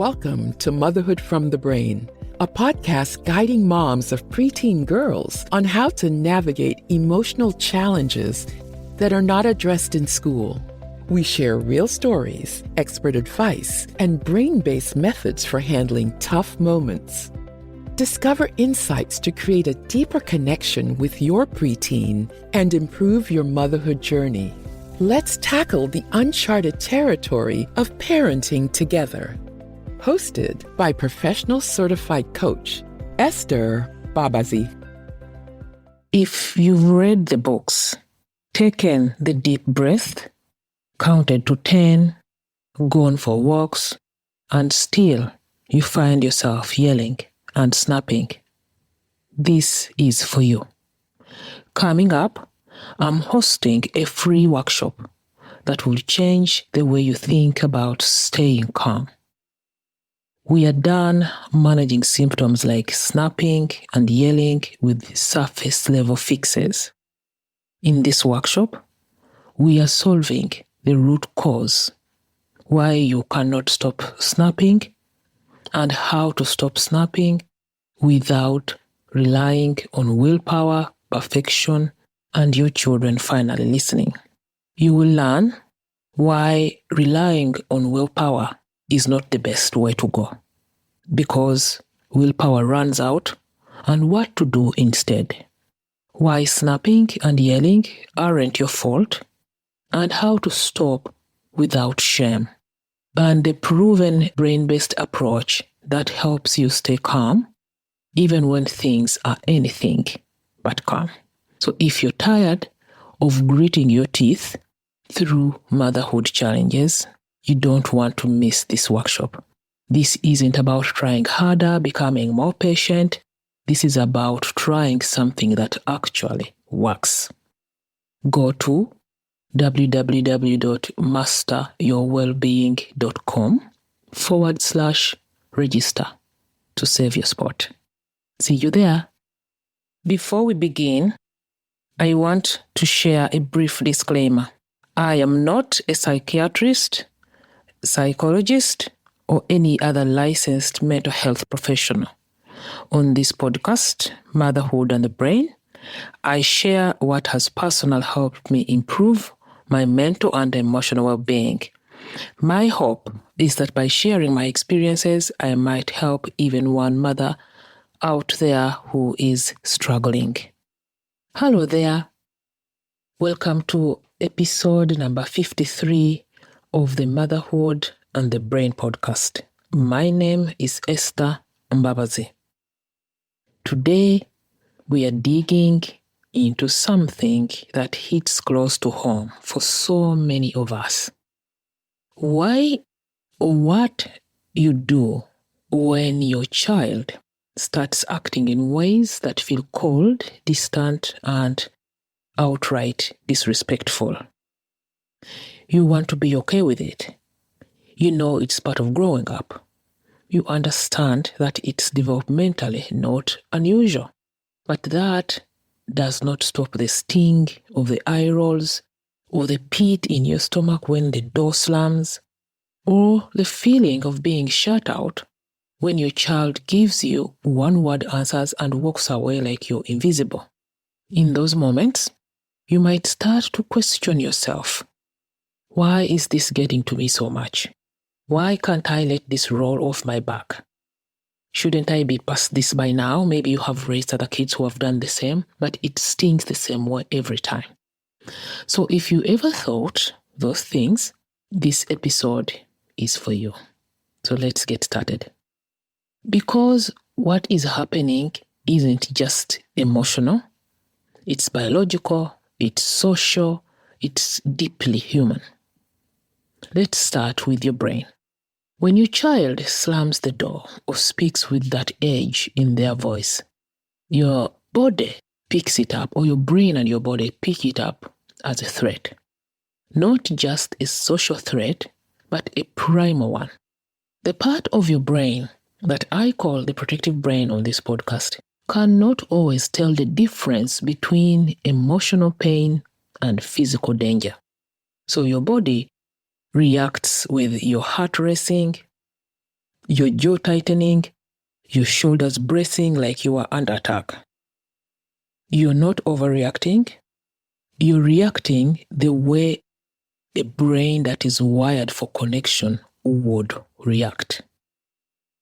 Welcome to Motherhood from the Brain, a podcast guiding moms of preteen girls on how to navigate emotional challenges that are not addressed in school. We share real stories, expert advice, and brain-based methods for handling tough moments. Discover insights to create a deeper connection with your preteen and improve your motherhood journey. Let's tackle the uncharted territory of parenting together. Hosted by professional certified coach, Esther Babazi. If you've read the books, taken the deep breath, counted to 10, gone for walks, and still you find yourself yelling and snapping, this is for you. Coming up, I'm hosting a free workshop that will change the way you think about staying calm. We are done managing symptoms like snapping and yelling with surface-level fixes. In this workshop, we are solving the root cause, why you cannot stop snapping, and how to stop snapping without relying on willpower, perfection, and your children finally listening. You will learn why relying on willpower is not the best way to go, because willpower runs out, and what to do instead. Why snapping and yelling aren't your fault, and how to stop without shame, and a proven brain-based approach that helps you stay calm even when things are anything but calm. So if you're tired of gritting your teeth through motherhood challenges, you don't want to miss this workshop. This isn't about trying harder, becoming more patient. This is about trying something that actually works. Go to www.masteryourwellbeing.com/register to save your spot. See you there. Before we begin, I want to share a brief disclaimer. I am not a psychiatrist, psychologist, or any other licensed mental health professional. On this podcast, Motherhood and the Brain, I share what has personally helped me improve my mental and emotional well-being. My hope is that by sharing my experiences, I might help even one mother out there who is struggling. Hello there. Welcome to episode number 53 of the Motherhood and the Brain podcast. My name is Esther Babazi. Today, we are digging into something that hits close to home for so many of us. Why or what you do when your child starts acting in ways that feel cold, distant, and outright disrespectful. You want to be okay with it. You know it's part of growing up. You understand that it's developmentally not unusual. But that does not stop the sting of the eye rolls, or the pit in your stomach when the door slams, or the feeling of being shut out when your child gives you one-word answers and walks away like you're invisible. In those moments, you might start to question yourself. Why is this getting to me so much? Why can't I let this roll off my back? Shouldn't I be past this by now? Maybe you have raised other kids who have done the same, but it stings the same way every time. So if you ever thought those things, this episode is for you. So let's get started. Because what is happening isn't just emotional, it's biological, it's social, it's deeply human. Let's start with your brain. When your child slams the door or speaks with that edge in their voice, your body picks it up, or your brain and your body pick it up as a threat. Not just a social threat, but a primal one. The part of your brain that I call the protective brain on this podcast cannot always tell the difference between emotional pain and physical danger. So your body reacts with your heart racing, your jaw tightening, your shoulders bracing like you are under attack. You're not overreacting. You're reacting the way a brain that is wired for connection would react.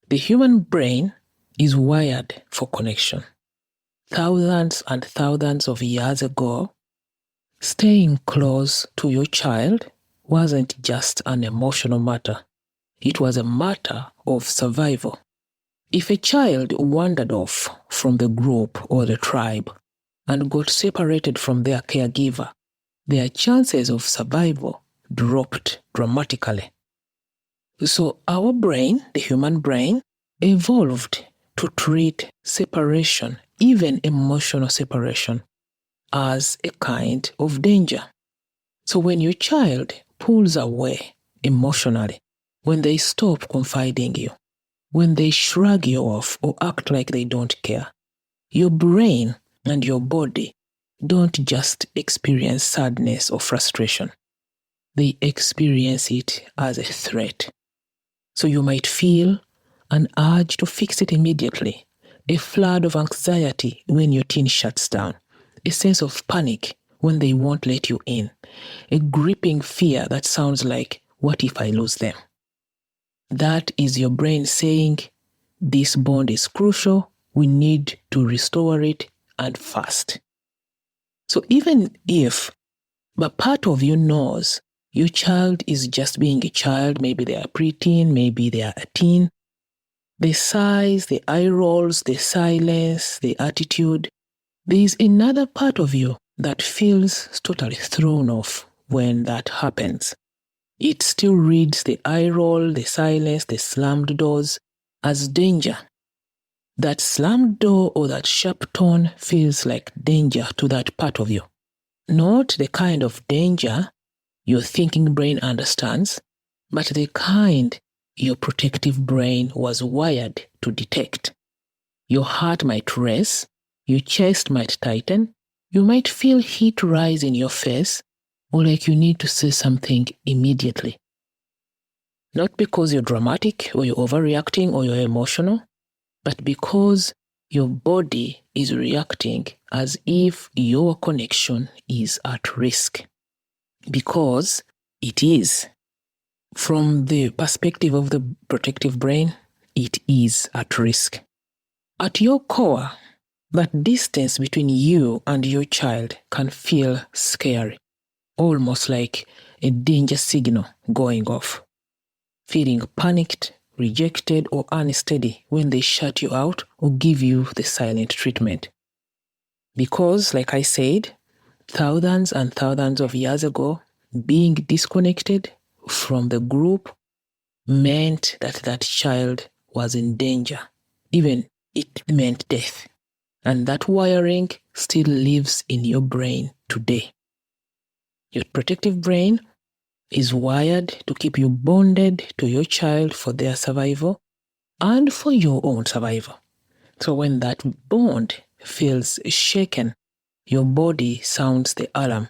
The human brain is wired for connection. Thousands and thousands of years ago, staying close to your child wasn't just an emotional matter. It was a matter of survival. If a child wandered off from the group or the tribe and got separated from their caregiver, their chances of survival dropped dramatically. So our brain, the human brain, evolved to treat separation, even emotional separation, as a kind of danger. So when your child pulls away emotionally, when they stop confiding in you, when they shrug you off or act like they don't care, your brain and your body don't just experience sadness or frustration. They experience it as a threat. So you might feel an urge to fix it immediately, a flood of anxiety when your teen shuts down, a sense of panic when they won't let you in, a gripping fear that sounds like, what if I lose them? That is your brain saying, this bond is crucial, we need to restore it, and fast. So even if, but part of you knows your child is just being a child, maybe they are preteen, maybe they are a teen, the sighs, the eye rolls, the silence, the attitude, there is another part of you that feels totally thrown off when that happens. It still reads the eye roll, the silence, the slammed doors as danger. That slammed door or that sharp tone feels like danger to that part of you. Not the kind of danger your thinking brain understands, but the kind your protective brain was wired to detect. Your heart might race, your chest might tighten, you might feel heat rise in your face, or like you need to say something immediately. Not because you're dramatic or you're overreacting or you're emotional, but because your body is reacting as if your connection is at risk. Because it is. From the perspective of the protective brain, it is at risk. At your core, that distance between you and your child can feel scary, almost like a danger signal going off. Feeling panicked, rejected, or unsteady when they shut you out or give you the silent treatment. Because, like I said, thousands and thousands of years ago, being disconnected from the group meant that that child was in danger. Even it meant death. And that wiring still lives in your brain today. Your protective brain is wired to keep you bonded to your child for their survival and for your own survival. So when that bond feels shaken, your body sounds the alarm.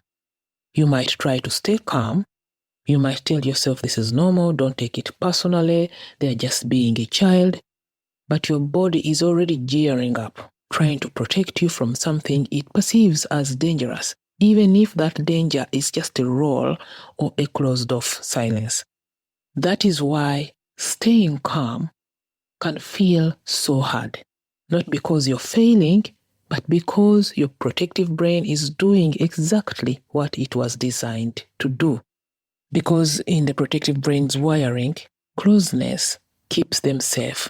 You might try to stay calm. You might tell yourself this is normal, don't take it personally, they're just being a child. But your body is already gearing up, trying to protect you from something it perceives as dangerous, even if that danger is just a roll or a closed-off silence. That is why staying calm can feel so hard. Not because you're failing, but because your protective brain is doing exactly what it was designed to do. Because in the protective brain's wiring, closeness keeps them safe.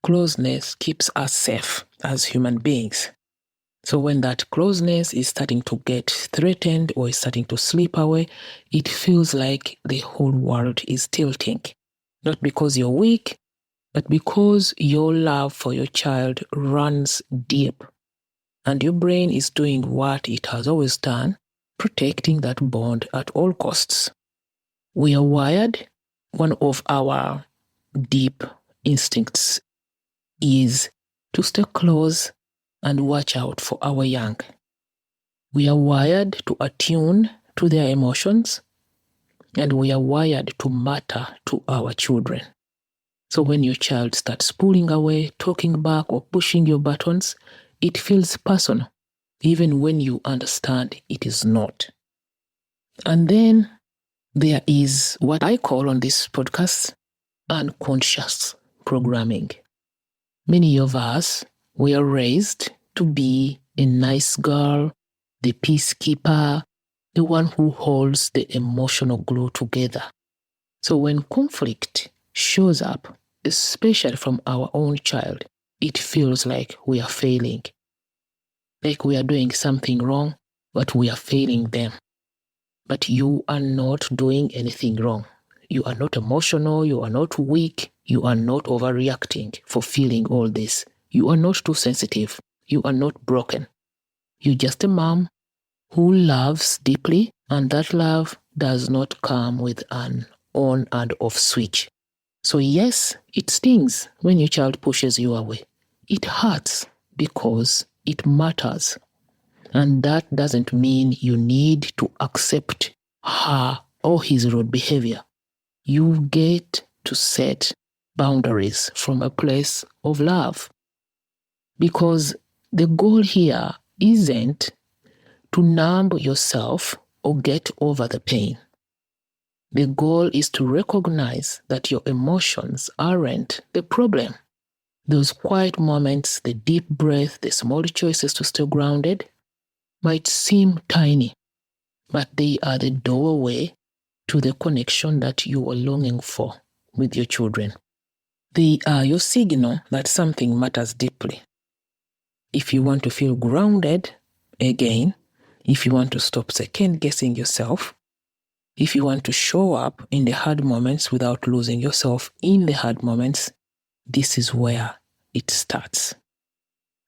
Closeness keeps us safe as human beings. So when that closeness is starting to get threatened or is starting to slip away, it feels like the whole world is tilting. Not because you're weak, but because your love for your child runs deep. And your brain is doing what it has always done, protecting that bond at all costs. We are wired. One of our deep instincts is to stay close and watch out for our young. We are wired to attune to their emotions, and we are wired to matter to our children. So when your child starts pulling away, talking back, or pushing your buttons, it feels personal, even when you understand it is not. And then there is what I call on this podcast unconscious programming. Many of us were raised to be a nice girl, the peacekeeper, the one who holds the emotional glue together. So when conflict shows up, especially from our own child, it feels like we are failing, like we are doing something wrong, but we are failing them. But you are not doing anything wrong. You are not emotional, you are not weak, you are not overreacting for feeling all this. You are not too sensitive, you are not broken. You're just a mom who loves deeply, and that love does not come with an on and off switch. So yes, it stings when your child pushes you away. It hurts because it matters. And that doesn't mean you need to accept her or his rude behavior. You get to set boundaries from a place of love. Because the goal here isn't to numb yourself or get over the pain. The goal is to recognize that your emotions aren't the problem. Those quiet moments, the deep breath, the small choices to stay grounded might seem tiny, but they are the doorway to the connection that you are longing for with your children. They are your signal that something matters deeply. If you want to feel grounded, again, if you want to stop second-guessing yourself, if you want to show up in the hard moments without losing yourself in the hard moments, this is where it starts.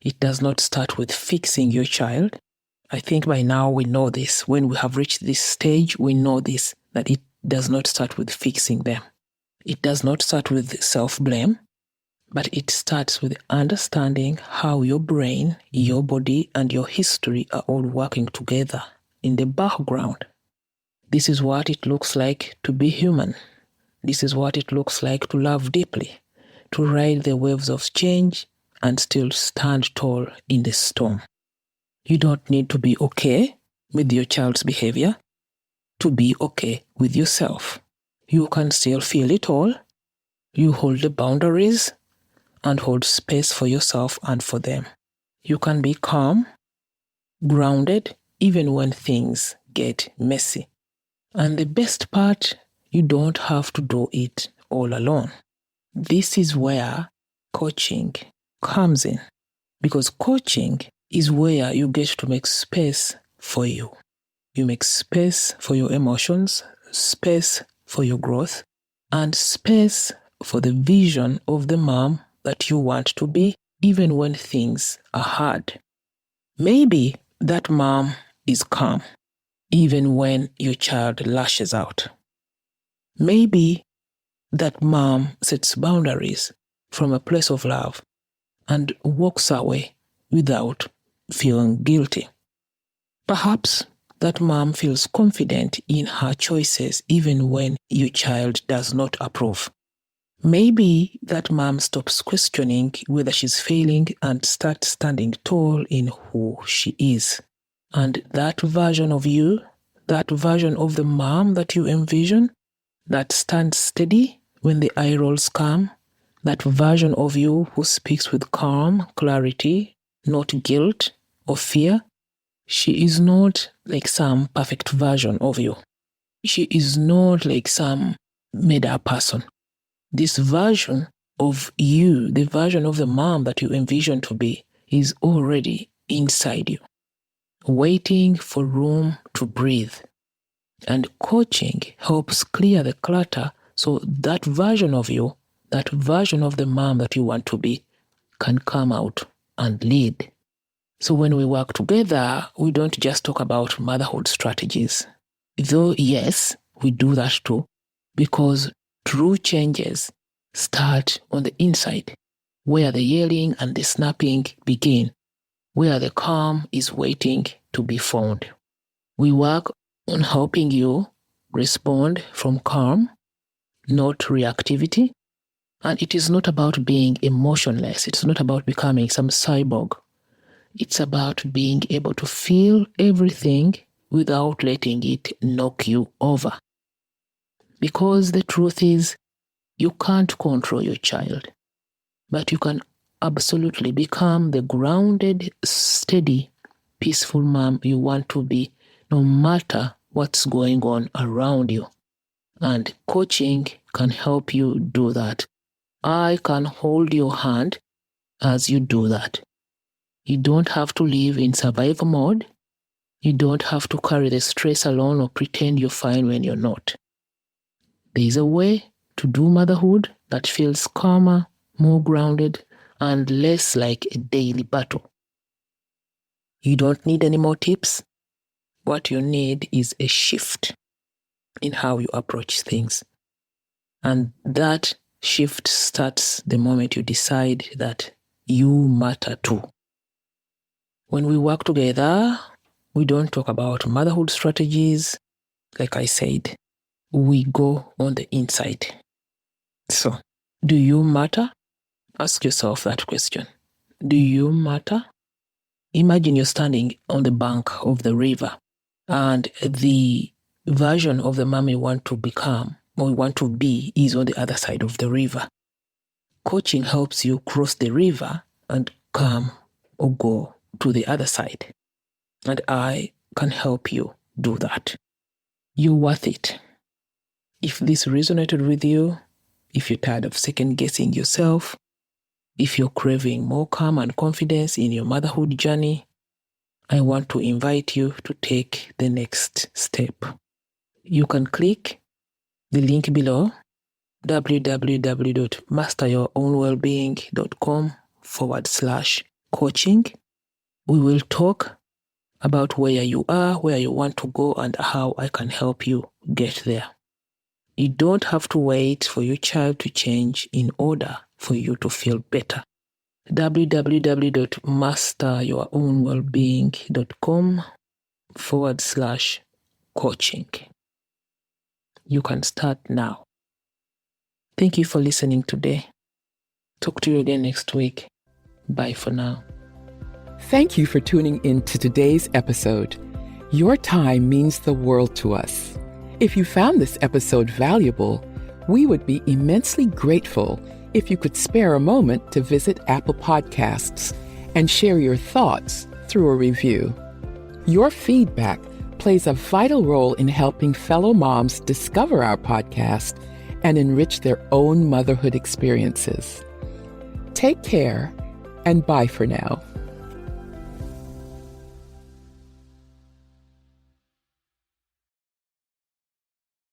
It does not start with fixing your child. I think by now we know this. When we have reached this stage, we know this, that it does not start with fixing them. It does not start with self-blame, but it starts with understanding how your brain, your body, and your history are all working together in the background. This is what it looks like to be human. This is what it looks like to love deeply, to ride the waves of change and still stand tall in the storm. You don't need to be okay with your child's behavior to be okay with yourself. You can still feel it all. You hold the boundaries and hold space for yourself and for them. You can be calm, grounded, even when things get messy. And the best part, you don't have to do it all alone. This is where coaching comes in, because coaching is where you get to make space for you. You make space for your emotions, space for your growth, and space for the vision of the mom that you want to be, even when things are hard. Maybe that mom is calm, even when your child lashes out. Maybe that mom sets boundaries from a place of love and walks away without feeling guilty. Perhaps that mom feels confident in her choices even when your child does not approve. Maybe that mom stops questioning whether she's failing and starts standing tall in who she is. And that version of you, that version of the mom that you envision, that stands steady when the eye rolls come, that version of you who speaks with calm, clarity, not guilt or fear, she is not like some perfect version of you. She is not like some made-up person. This version of you, the version of the mom that you envision to be, is already inside you, waiting for room to breathe. And coaching helps clear the clutter so that version of you, that version of the mom that you want to be, can come out and lead. So when we work together, we don't just talk about motherhood strategies. Though, yes, we do that too, because true changes start on the inside, where the yelling and the snapping begin, where the calm is waiting to be found. We work on helping you respond from calm, not reactivity, And it is not about being emotionless. It's not about becoming some cyborg. It's about being able to feel everything without letting it knock you over. Because the truth is, you can't control your child, but you can absolutely become the grounded, steady, peaceful mom you want to be, no matter what's going on around you. And coaching can help you do that. I can hold your hand as you do that. You don't have to live in survival mode. You don't have to carry the stress alone or pretend you're fine when you're not. There is a way to do motherhood that feels calmer, more grounded, and less like a daily battle. You don't need any more tips. What you need is a shift in how you approach things. And that shift starts the moment you decide that you matter too. When we work together, we don't talk about motherhood strategies. Like I said, we go on the inside. So, do you matter? Ask yourself that question. Do you matter? Imagine you're standing on the bank of the river and the version of the mom you want to become or you want to be is on the other side of the river. Coaching helps you cross the river and come or go to the other side. And I can help you do that. You're worth it. If this resonated with you, if you're tired of second guessing yourself, if you're craving more calm and confidence in your motherhood journey, I want to invite you to take the next step. You can click the link below, www.masteryourownwellbeing.com/coaching. We will talk about where you are, where you want to go, and how I can help you get there. You don't have to wait for your child to change in order for you to feel better. www.masteryourownwellbeing.com/coaching. You can start now. Thank you for listening today. Talk to you again next week. Bye for now. Thank you for tuning in to today's episode. Your time means the world to us. If you found this episode valuable, we would be immensely grateful if you could spare a moment to visit Apple Podcasts and share your thoughts through a review. Your feedback plays a vital role in helping fellow moms discover our podcast and enrich their own motherhood experiences. Take care and bye for now.